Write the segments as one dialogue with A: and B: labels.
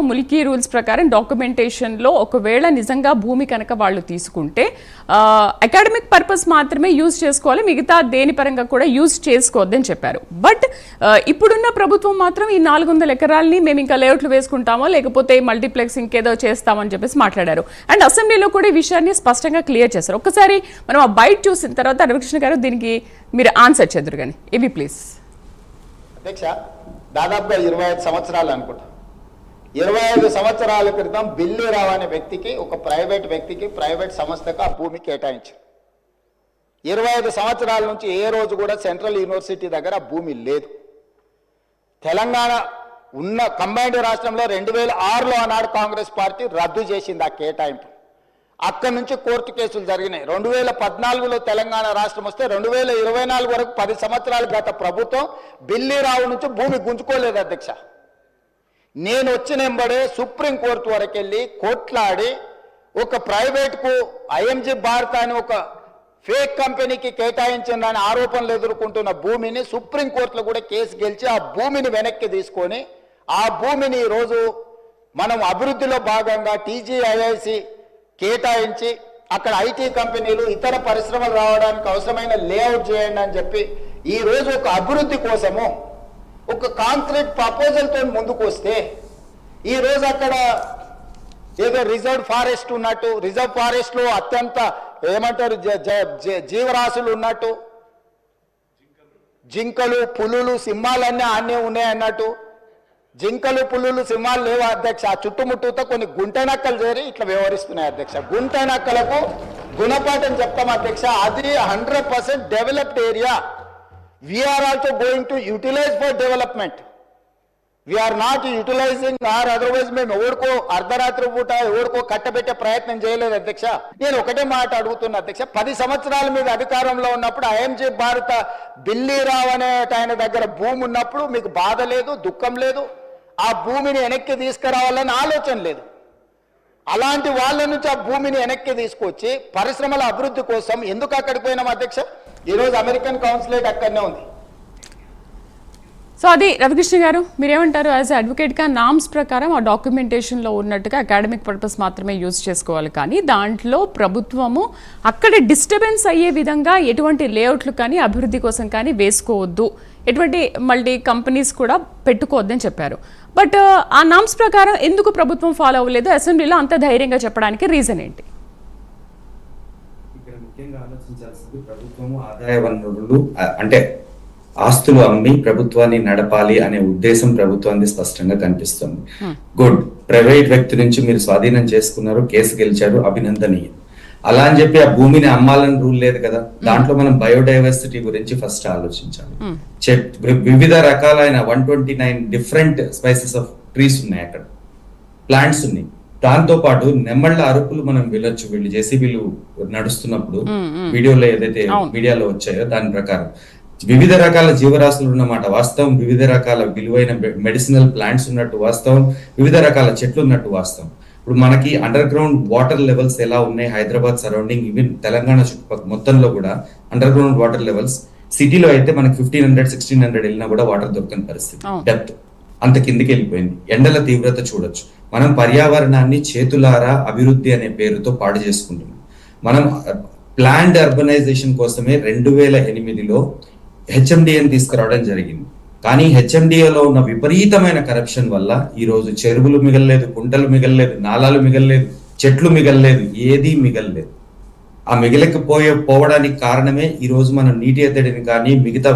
A: Mulki rules ప్రకారం డాక్యుమెంటేషన్లో ఒకవేళ నిజంగా భూమి కనుక వాళ్ళు తీసుకుంటే అకాడమిక్ పర్పస్ మాత్రమే యూజ్ చేసుకోవాలి, మిగతా దేని పరంగా కూడా యూజ్ చేసుకోవద్దని చెప్పారు. బట్ ఇప్పుడున్న ప్రభుత్వం మాత్రం ఈ 400 ఎకరాలని మేము ఇంకా లేఅవుట్లు వేసుకుంటామో లేకపోతే మల్టీప్లెక్స్ ఇంకేదో చేస్తామని చెప్పేసి మాట్లాడారు. అండ్ అసెంబ్లీలో కూడా ఈ విషయాన్ని స్పష్టంగా క్లియర్ చేశారు. ఒక్కసారి మనం ఆ బైట్ చూసిన తర్వాత రవికృష్ణ గారు దీనికి మీరు ఆన్సర్ చేద్దరు కానీ ఇవి ప్లీజ్.
B: అధ్యక్ష, దాదాపుగా 25 సంవత్సరాలు అనుకుంటా, 25 సంవత్సరాల క్రితం బిల్లీరావు అనే వ్యక్తికి, ఒక ప్రైవేట్ వ్యక్తికి, ప్రైవేట్ సంస్థకు ఆ భూమి కేటాయించారు. 25 సంవత్సరాల నుంచి ఏ రోజు కూడా సెంట్రల్ యూనివర్సిటీ దగ్గర ఆ భూమి లేదు. తెలంగాణ ఉన్న కంబైన్డ్ రాష్ట్రంలో 2006లో ఆనాడు కాంగ్రెస్ పార్టీ రద్దు చేసింది ఆ కేటాయింపు. అక్కడి నుంచి కోర్టు కేసులు జరిగినాయి. 2014లో తెలంగాణ రాష్ట్రం వస్తే 2024 వరకు 10 సంవత్సరాలు గత ప్రభుత్వం బిల్లీరావు నుంచి భూమి గుంజుకోలేదు అధ్యక్ష. నేను వచ్చిన వెంబడే సుప్రీంకోర్టు వరకు వెళ్ళి కొట్లాడి ఒక ప్రైవేట్కు ఐఎంజీ భారత్ అని ఒక ఫేక్ కంపెనీకి కేటాయించిందని ఆరోపణలు ఎదుర్కొంటున్న భూమిని సుప్రీంకోర్టులో కూడా కేసు గెలిచి ఆ భూమిని వెనక్కి తీసుకొని ఆ భూమిని ఈరోజు మనం అభివృద్ధిలో భాగంగా టీజీఐఐసి కేటాయించి అక్కడ ఐటీ కంపెనీలు ఇతర పరిశ్రమలు రావడానికి అవసరమైన లేఅవుట్ చేయండి అని చెప్పి ఈరోజు ఒక అభివృద్ధి కోసము ఒక కాంక్రీట్ ప్రపోజల్తో ముందుకు వస్తే ఈరోజు అక్కడ ఏదో రిజర్వ్ ఫారెస్ట్ ఉన్నట్టు, రిజర్వ్ ఫారెస్ట్లో అత్యంత ఏమంటారు జీవరాశులు ఉన్నట్టు, జింకలు, పులులు, సింహాలన్నీ ఆనే ఉన్నాయి అన్నట్టు. జింకలు, పులులు, సింహాలు లేవు అధ్యక్ష. ఆ చుట్టుముట్టుతో కొన్ని గుంటనక్కలు చేరి ఇట్లా వ్యవహరిస్తున్నాయి అధ్యక్ష. గుంటనక్కలకు గుణపాఠం చెప్తాం అధ్యక్ష. అది 100% developed area. We're also going to utilize for development. We're not utilizing or otherwise మేము ఎవరికో అర్ధరాత్రి పూట ఎవరికో కట్టబెట్టే ప్రయత్నం చేయలేదు అధ్యక్ష. నేను ఒకటే మాట అడుగుతున్నా అధ్యక్ష, 10 సంవత్సరాల మీద అధికారంలో ఉన్నప్పుడు ఐఎంజీ భారత బిల్లీరావు అనే ఆయన దగ్గర భూమి ఉన్నప్పుడు మీకు బాధ లేదు, దుఃఖం లేదు, ఆ భూమిని వెనక్కి తీసుకురావాలని ఆలోచన లేదు. అలాంటి వాళ్ళ నుంచి ఆ భూమిని వెనక్కి తీసుకొచ్చి పరిశ్రమల అభివృద్ధి కోసం ఎందుకు అక్కడికి పోయినాం అధ్యక్ష? ఈరోజు అమెరికన్ కౌన్సిలేట్ అక్కడనే ఉంది.
A: సో అది రవికృష్ణ గారు మీరేమంటారు? యాజ్ అడ్వకేట్గా నామ్స్ ప్రకారం ఆ డాక్యుమెంటేషన్లో ఉన్నట్టుగా అకాడమిక్ పర్పస్ మాత్రమే యూజ్ చేసుకోవాలి, కానీ దాంట్లో ప్రభుత్వము అక్కడ డిస్టర్బెన్స్ అయ్యే విధంగా ఎటువంటి లేఅవుట్లు కానీ అభివృద్ధి కోసం కానీ వేసుకోవద్దు, ఎటువంటి మల్టీ కంపెనీస్ కూడా పెట్టుకోవద్దని చెప్పారు. బట్ ఆ నామ్స్ ప్రకారం ఎందుకు ప్రభుత్వం ఫాలో అవ్వలేదు? అసెంబ్లీలో అంత ధైర్యంగా చెప్పడానికి రీజన్ ఏంటి?
C: ఇక్కడ ముఖ్యంగా ఆలోచించాల్సింది ప్రభుత్వము ఆదాయ వనరులు అంటే ఆస్తులు అమ్మి ప్రభుత్వాన్ని నడపాలి అనే ఉద్దేశం ప్రభుత్వానికి స్పష్టంగా కనిపిస్తుంది. గుడ్, ప్రైవేట్ వ్యక్తి నుంచి మీరు స్వాధీనం చేసుకున్నారు, కేసు గెలిచారు, అభినందనీయం. అలా అని చెప్పి ఆ భూమిని అమ్మాలని రూల్ లేదు కదా. దాంట్లో మనం బయోడైవర్సిటీ గురించి ఫస్ట్ ఆలోచించాలి. వివిధ రకాలైన 129 డిఫరెంట్ స్పైసెస్ ఆఫ్ ట్రీస్ ఉన్నాయి, అక్కడ ప్లాంట్స్ ఉన్నాయి. దాంతో పాటు నెమ్మళ్ళ అరుపులు మనం వెళ్ళొచ్చు, వీళ్ళు జేసీబీలు నడుస్తున్నప్పుడు వీడియోలో ఏదైతే మీడియాలో వచ్చాయో దాని ప్రకారం వివిధ రకాల జీవరాశులు ఉన్నమాట వాస్తవం, వివిధ రకాల విలువైన మెడిసినల్ ప్లాంట్స్ ఉన్నట్టు వాస్తవం, వివిధ రకాల చెట్లు ఉన్నట్టు వాస్తవం. ఇప్పుడు మనకి అండర్ గ్రౌండ్ వాటర్ లెవెల్స్ ఎలా ఉన్నాయి హైదరాబాద్ సరౌండింగ్, ఈవెన్ తెలంగాణ చుట్టుపక్కల మొత్తంలో కూడా అండర్ గ్రౌండ్ వాటర్ లెవెల్స్, సిటీలో అయితే మనకి 1500-1600 వెళ్ళినా కూడా వాటర్ దొరకని పరిస్థితి, డెప్త్ అంత కిందికి వెళ్ళిపోయింది. ఎండల తీవ్రత చూడొచ్చు. మనం పర్యావరణాన్ని చేతులారా అభివృద్ధి అనే పేరుతో పాడు చేసుకుంటున్నాం. మనం ప్లాన్డ్ అర్బనైజేషన్ కోసమే 2008లో హెచ్ఎండిఏని తీసుకురావడం జరిగింది. కానీ హెచ్ఎండిఏలో ఉన్న విపరీతమైన కరప్షన్ వల్ల ఈ రోజు చెరువులు మిగలలేదు, కుంటలు మిగలలేదు, నాలాలు మిగలలేదు, చెట్లు మిగలలేదు, ఏదీ మిగలలేదు. ఆ పోవడానికి కారణమే ఈ రోజు మనం నీటి ఎద్దడిని కానీ మిగతా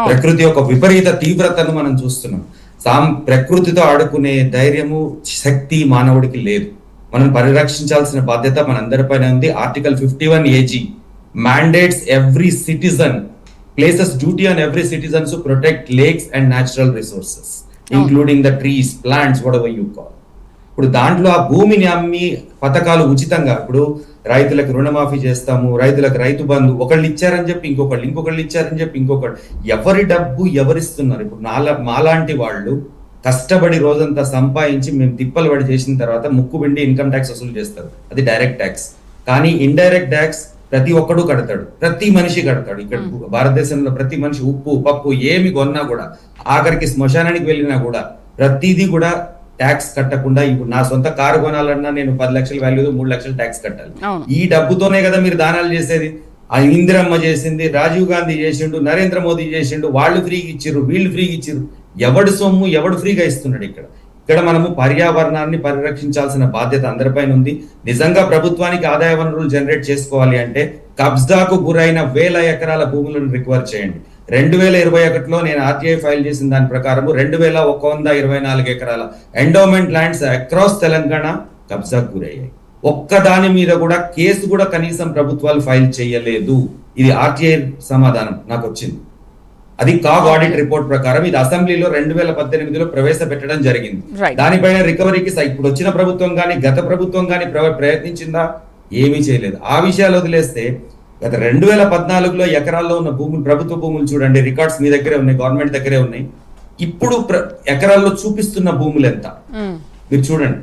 C: ప్రకృతి యొక్క విపరీత తీవ్రతను మనం చూస్తున్నాం. ప్రకృతితో ఆడుకునే ధైర్యము, శక్తి మానవుడికి లేదు. మనం పరిరక్షించాల్సిన బాధ్యత మనందరిపైన ఉంది. Article 51 AG mandates every citizen, places duty on every citizen to protect lakes and natural resources, including the trees, plants, whatever you call. ఇప్పుడు దాంట్లో ఆ భూమిని అమ్మి పథకాలు ఉచితంగా, ఇప్పుడు రైతులకు రుణమాఫీ చేస్తాము, రైతులకు రైతు బంధు, ఒకళ్ళు ఇచ్చారని చెప్పి ఇంకొకళ్ళు ఇచ్చారని చెప్పి ఇంకొకళ్ళు, ఎవరి డబ్బు ఎవరిస్తున్నారు? ఇప్పుడు మాలాంటి వాళ్ళు కష్టపడి రోజంతా సంపాదించి మేము తిప్పలు పడి చేసిన తర్వాత ముక్కుబిండి ఇన్కమ్ ట్యాక్స్ వసూలు చేస్తారు, అది డైరెక్ట్ ట్యాక్స్. కానీ ఇండైరెక్ట్ ట్యాక్స్ ప్రతి ఒక్కడు కడతాడు, ప్రతి మనిషి కడతాడు. ఇక్కడ భారతదేశంలో ప్రతి మనిషి ఉప్పు పప్పు ఏమి కొన్నా కూడా, ఆఖరికి శ్మశానానికి వెళ్ళినా కూడా ప్రతిదీ కూడా ట్యాక్స్ కట్టకుండా ఇప్పుడు నా సొంత కారు కొనాలన్నా నేను 10 లక్షల వాల్యూ 3 లక్షలు ట్యాక్స్ కట్టాలి.
A: అవును.
C: ఈ డబ్బుతోనే కదా మీరు దానాలు చేసేది. ఆ ఇందిరమ్మ చేసింది, రాజీవ్ గాంధీ చేసిండు, నరేంద్ర మోదీ చేసిండు, వాళ్ళు ఫ్రీగా ఇచ్చిర్రు, వీళ్ళు ఫ్రీగా ఇచ్చిర్రు. ఎవడు సొమ్ము ఎవడు ఫ్రీగా ఇస్తున్నాడు? ఇక్కడ మనము పర్యావరణాన్ని పరిరక్షించాల్సిన బాధ్యత అందరిపైన ఉంది. నిజంగా ప్రభుత్వానికి ఆదాయ వనరులు జనరేట్ చేసుకోవాలి అంటే కబ్జాకు గురైన 1000 ఎకరాల భూములను రికవర్ చేయండి. 2021లో నేను ఆర్టీఐ ఫైల్ చేసిన దాని ప్రకారం 2124 ఎకరాల ఎండోమెంట్ ల్యాండ్స్ అక్రాస్ తెలంగాణ కబ్జాకు గురయ్యాయి. ఒక్క దాని మీద కూడా కేసు కూడా కనీసం ప్రభుత్వాలు ఫైల్ చేయలేదు. ఇది ఆర్టీఐ సమాధానం నాకు వచ్చింది. అది కాగ్ ఆడిట్ రిపోర్ట్ ప్రకారం ఇది అసెంబ్లీలో 2018లో ప్రవేశపెట్టడం జరిగింది.
A: Right.
C: దానిపైన రికవరీకి ఇప్పుడు వచ్చిన ప్రభుత్వం కానీ గత ప్రభుత్వం కానీ ప్రయత్నించిందా? ఏమీ చేయలేదు. ఆ విషయాలు వదిలేస్తే గత 2014లో ఎకరాల్లో ఉన్న భూములు, ప్రభుత్వ భూములు చూడండి, రికార్డ్స్ మీ దగ్గరే ఉన్నాయి, గవర్నమెంట్ దగ్గరే ఉన్నాయి. ఇప్పుడు ఎకరాల్లో చూపిస్తున్న భూములు ఎంత మీరు చూడండి.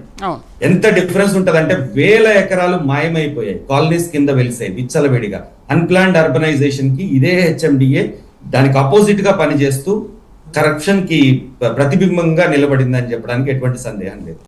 C: ఎంత డిఫరెన్స్ ఉంటది అంటే 1000 ఎకరాలు మాయమైపోయాయి, కాలనీస్ కింద వెలిసాయి విచ్చలవిడిగా. అన్ప్లాన్డ్ అర్బనైజేషన్ కి ఇదే హెచ్ఎండిఏ దానికి అపోజిట్ గా పనిచేస్తూ కరప్షన్ కి ప్రతిబింబంగా నిలబడిందని చెప్పడానికి ఎటువంటి సందేహం లేదు.